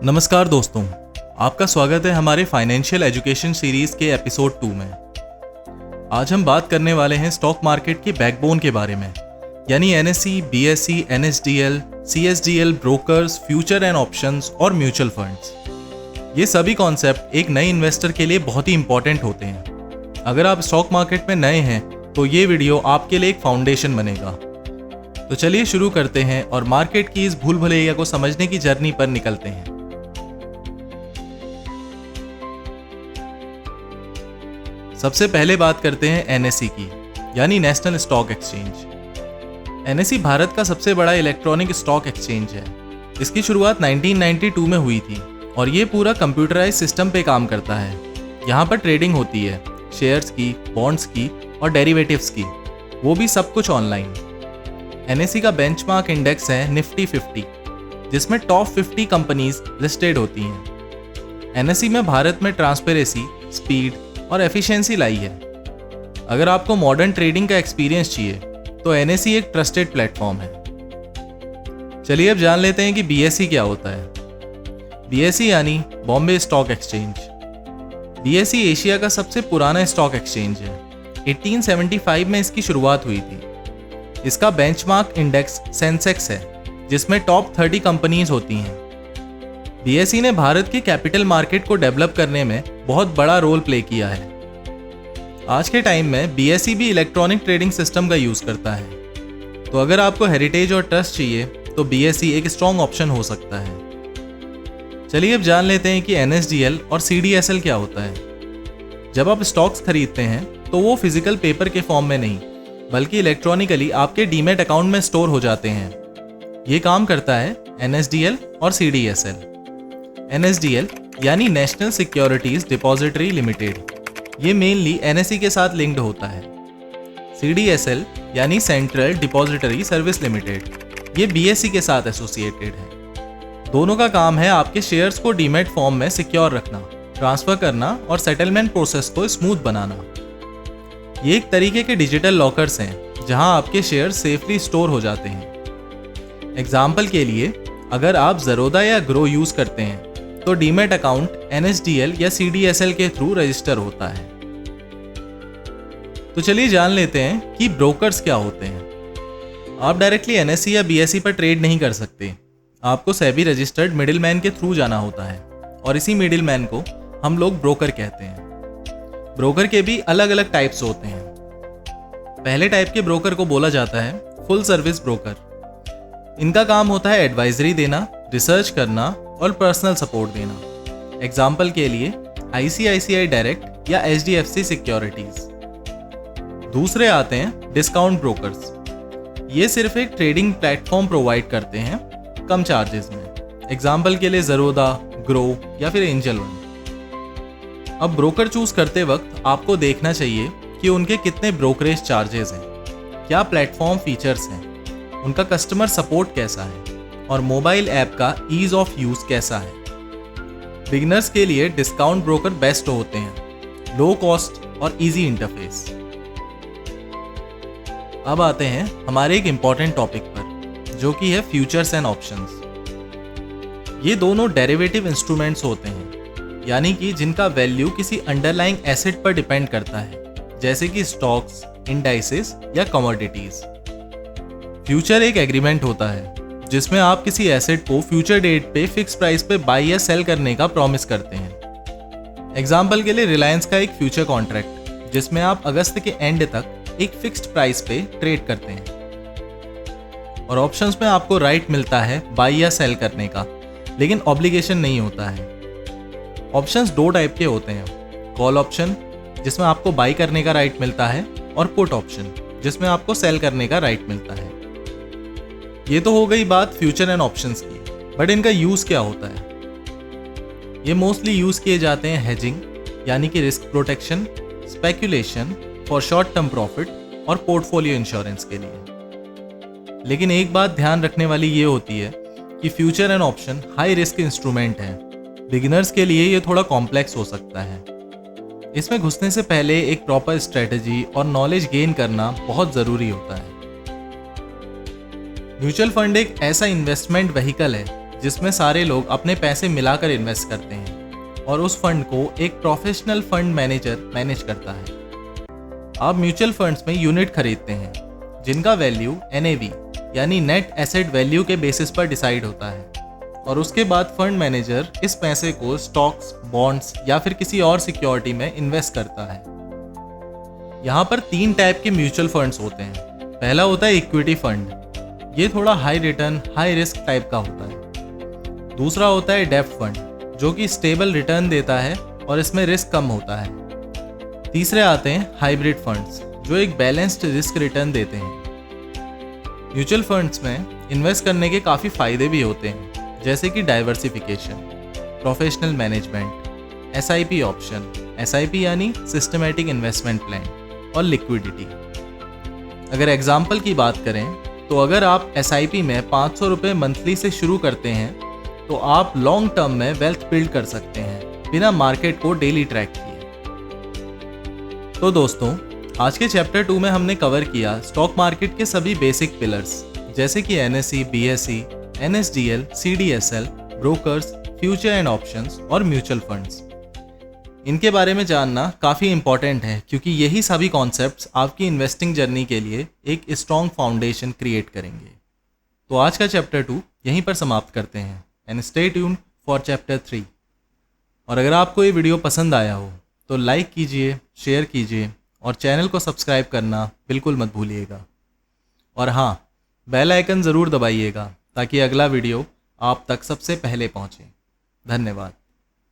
नमस्कार दोस्तों, आपका स्वागत है हमारे फाइनेंशियल एजुकेशन सीरीज के एपिसोड 2 में। आज हम बात करने वाले हैं स्टॉक मार्केट के बैकबोन के बारे में, यानी NSE, BSE, NSDL, CSDL, brokers, future and options और म्यूचुअल फंड्स। ये सभी कॉन्सेप्ट एक नए इन्वेस्टर के लिए बहुत ही इंपॉर्टेंट होते हैं। अगर आप स्टॉक मार्केट में नए हैं तो ये वीडियो आपके लिए एक फाउंडेशन बनेगा। तो चलिए शुरू करते हैं और मार्केट की इस भूल भुलैया को समझने की जर्नी पर निकलते हैं। सबसे पहले बात करते हैं एनएसई की, यानी national stock exchange. NSE Bharat का सबसे बड़ा इलेक्ट्रॉनिक स्टॉक एक्सचेंज है। इसकी शुरुआत 1992 में हुई थी और ये पूरा कंप्यूटराइज सिस्टम पे काम करता है। यहाँ पर ट्रेडिंग होती है शेयर्स की, बॉन्ड्स की और डेरिवेटिव्स की, वो भी सब कुछ ऑनलाइन। एनएसई का बेंचमार्क इंडेक्स है निफ्टी 50, जिसमें टॉप 50 कंपनीज लिस्टेड होती हैं। एनएसई में भारत में ट्रांसपेरेंसी, स्पीड और एफिशिएंसी लाई है। अगर आपको मॉडर्न ट्रेडिंग का एक्सपीरियंस चाहिए तो एनएसई एक ट्रस्टेड प्लेटफॉर्म है। चलिए अब जान लेते हैं कि बीएसई क्या होता है। बीएसई यानी Bombay stock exchange. BSE Asia का सबसे पुराना स्टॉक एक्सचेंज है। 1875 में इसकी शुरुआत हुई थी। इसका बेंचमार्क इंडेक्स सेंसेक्स है, जिसमें टॉप 30 कंपनीज होती हैं। बीएसई ने भारत के कैपिटल मार्केट को डेवलप करने में बहुत बड़ा रोल प्ले किया है। आज के टाइम में बीएसई भी इलेक्ट्रॉनिक ट्रेडिंग सिस्टम का यूज करता है। तो अगर आपको हेरिटेज और ट्रस्ट चाहिए तो बीएसई एक स्ट्रॉन्ग ऑप्शन हो सकता है। चलिए अब जान लेते हैं कि एनएसडीएल और सीडीएसएल क्या होता है। जब आप स्टॉक्स खरीदते हैं तो वो फिजिकल पेपर के फॉर्म में नहीं, बल्कि इलेक्ट्रॉनिकली आपके डीमैट अकाउंट में स्टोर हो जाते हैं। ये काम करता है एनएसडीएल और सीडीएसएल। एनएसडीएल यानी नेशनल सिक्योरिटीज डिपॉजिटरी लिमिटेड, ये मेनली एनएसई के साथ लिंक्ड होता है। सीडीएसएल यानी सेंट्रल डिपॉजिटरी सर्विस लिमिटेड, ये बीएसई के साथ एसोसिएटेड है। दोनों का काम है आपके शेयर्स को डीमैट फॉर्म में सिक्योर रखना, ट्रांसफर करना और सेटलमेंट प्रोसेस को स्मूथ बनाना। ये एक तरीके के डिजिटल लॉकर्स हैं जहां आपके शेयर सेफली स्टोर हो जाते हैं। एग्जाम्पल के लिए, अगर आप ज़रोदा या ग्रो यूज करते हैं तो डीमैट अकाउंट एनएसडीएल या सीडीएसएल के थ्रू रजिस्टर होता है। तो चलिए जान लेते हैं कि ब्रोकर्स क्या होते हैं। आप डायरेक्टली एनएसई या बीएसई पर ट्रेड नहीं कर सकते। आपको सेबी रजिस्टर्ड मिडिलमैन के थ्रू जाना होता है और इसी मिडिलमैन को हम लोग ब्रोकर कहते हैं। ब्रोकर के भी अलग अलग टाइप्स होते हैं। पहले टाइप के ब्रोकर को बोला जाता है फुल सर्विस ब्रोकर। इनका काम होता है एडवाइजरी देना, रिसर्च करना और पर्सनल सपोर्ट देना। एग्जाम्पल के लिए आईसीआईसीआई डायरेक्ट या एचडीएफसी सिक्योरिटीज। दूसरे आते हैं डिस्काउंट ब्रोकर्स। ये सिर्फ एक ट्रेडिंग प्लेटफॉर्म प्रोवाइड करते हैं कम चार्जेस में। एग्जाम्पल के लिए ज़रोदा, ग्रो या फिर एंजल वन। अब ब्रोकर चूज करते वक्त आपको देखना चाहिए कि उनके कितने ब्रोकरेज चार्जेस हैं, क्या प्लेटफॉर्म फीचर्स हैं, उनका कस्टमर सपोर्ट कैसा है और मोबाइल ऐप का ईज ऑफ यूज कैसा है। बिगिनर्स के लिए डिस्काउंट ब्रोकर बेस्ट होते हैं, लो कॉस्ट और इजी इंटरफेस। अब आते हैं हमारे एक इंपॉर्टेंट टॉपिक पर, जो कि है फ्यूचर्स एंड ऑप्शंस। ये दोनों डेरिवेटिव इंस्ट्रूमेंट्स होते हैं, यानी कि जिनका वैल्यू किसी अंडरलाइंग एसेट पर डिपेंड करता है, जैसे कि स्टॉक्स, इंडाइसेस या कमोडिटीज। फ्यूचर एक एग्रीमेंट होता है जिसमें आप किसी एसेट को फ्यूचर डेट पे फिक्स प्राइस पे बाय या सेल करने का प्रॉमिस करते हैं। एग्जाम्पल के लिए रिलायंस का एक फ्यूचर कॉन्ट्रैक्ट, जिसमें आप अगस्त के एंड तक एक फिक्स्ड प्राइस पे ट्रेड करते हैं। और ऑप्शंस में आपको राइट मिलता है बाय या सेल करने का, लेकिन ऑब्लिगेशन नहीं होता है। ऑप्शंस दो टाइप के होते हैं, कॉल ऑप्शन जिसमें आपको बाय करने का राइट मिलता है और पुट ऑप्शन जिसमें आपको सेल करने का राइट मिलता है। ये तो हो गई बात फ्यूचर एंड ऑप्शंस की, बट इनका यूज क्या होता है। ये मोस्टली यूज किए जाते हैं हेजिंग यानी कि risk protection, speculation for short term profit और पोर्टफोलियो इंश्योरेंस के लिए। लेकिन एक बात ध्यान रखने वाली ये होती है कि future and option high risk instrument हैं। बिगिनर्स के लिए ये थोड़ा कॉम्प्लेक्स हो सकता है। इसमें घुसने से पहले एक प्रॉपर स्ट्रेटजी और नॉलेज गेन करना बहुत ज़रूरी होता है। म्यूचुअल फंड एक ऐसा इन्वेस्टमेंट व्हीकल है जिसमें सारे लोग अपने पैसे मिलाकर इन्वेस्ट करते हैं और उस फंड को एक प्रोफेशनल फंड मैनेजर मैनेज करता है। आप म्यूचुअल फंड्स में यूनिट खरीदते हैं जिनका वैल्यू NAV यानी नेट एसेट वैल्यू के बेसिस पर डिसाइड होता है, और उसके बाद फंड मैनेजर इस पैसे को स्टॉक्स, बॉन्ड्स या फिर किसी और सिक्योरिटी में इन्वेस्ट करता है। यहाँ पर 3 टाइप के म्यूचुअल फंड्स होते हैं। पहला होता है इक्विटी फंड, ये थोड़ा high return high risk type का होता है। दूसरा होता है डेब्ट फंड, जो कि स्टेबल रिटर्न देता है और इसमें रिस्क कम होता है। तीसरे आते हैं हाइब्रिड फंड्स, जो एक बैलेंस्ड रिस्क रिटर्न देते हैं। म्यूचुअल फंड्स में इन्वेस्ट करने के काफ़ी फायदे भी होते हैं, जैसे कि diversification, professional management, SIP option, SIP यानी सिस्टमेटिक इन्वेस्टमेंट प्लान, और लिक्विडिटी। अगर एग्जाम्पल की बात करें तो अगर आप SIP में 500 रुपये मंथली से शुरू करते हैं तो आप लॉन्ग टर्म में वेल्थ बिल्ड कर सकते हैं बिना मार्केट को डेली ट्रैक किए। तो दोस्तों, आज के चैप्टर 2 में हमने कवर किया स्टॉक मार्केट के सभी बेसिक पिलर्स, जैसे कि NSE, BSE, NSDL, CDSL, brokers, future and options और म्यूचुअल फंड्स। इनके बारे में जानना काफ़ी इंपॉर्टेंट है, क्योंकि यही सभी कॉन्सेप्ट्स आपकी इन्वेस्टिंग जर्नी के लिए एक स्ट्रॉन्ग फाउंडेशन क्रिएट करेंगे। तो आज का चैप्टर 2 यहीं पर समाप्त करते हैं, and stay tuned for chapter 3। और अगर आपको ये वीडियो पसंद आया हो तो लाइक कीजिए, शेयर कीजिए और चैनल को सब्सक्राइब करना बिल्कुल मत भूलिएगा। और हाँ, बेल आइकन ज़रूर दबाइएगा ताकि अगला वीडियो आप तक सबसे पहले पहुँचे। धन्यवाद।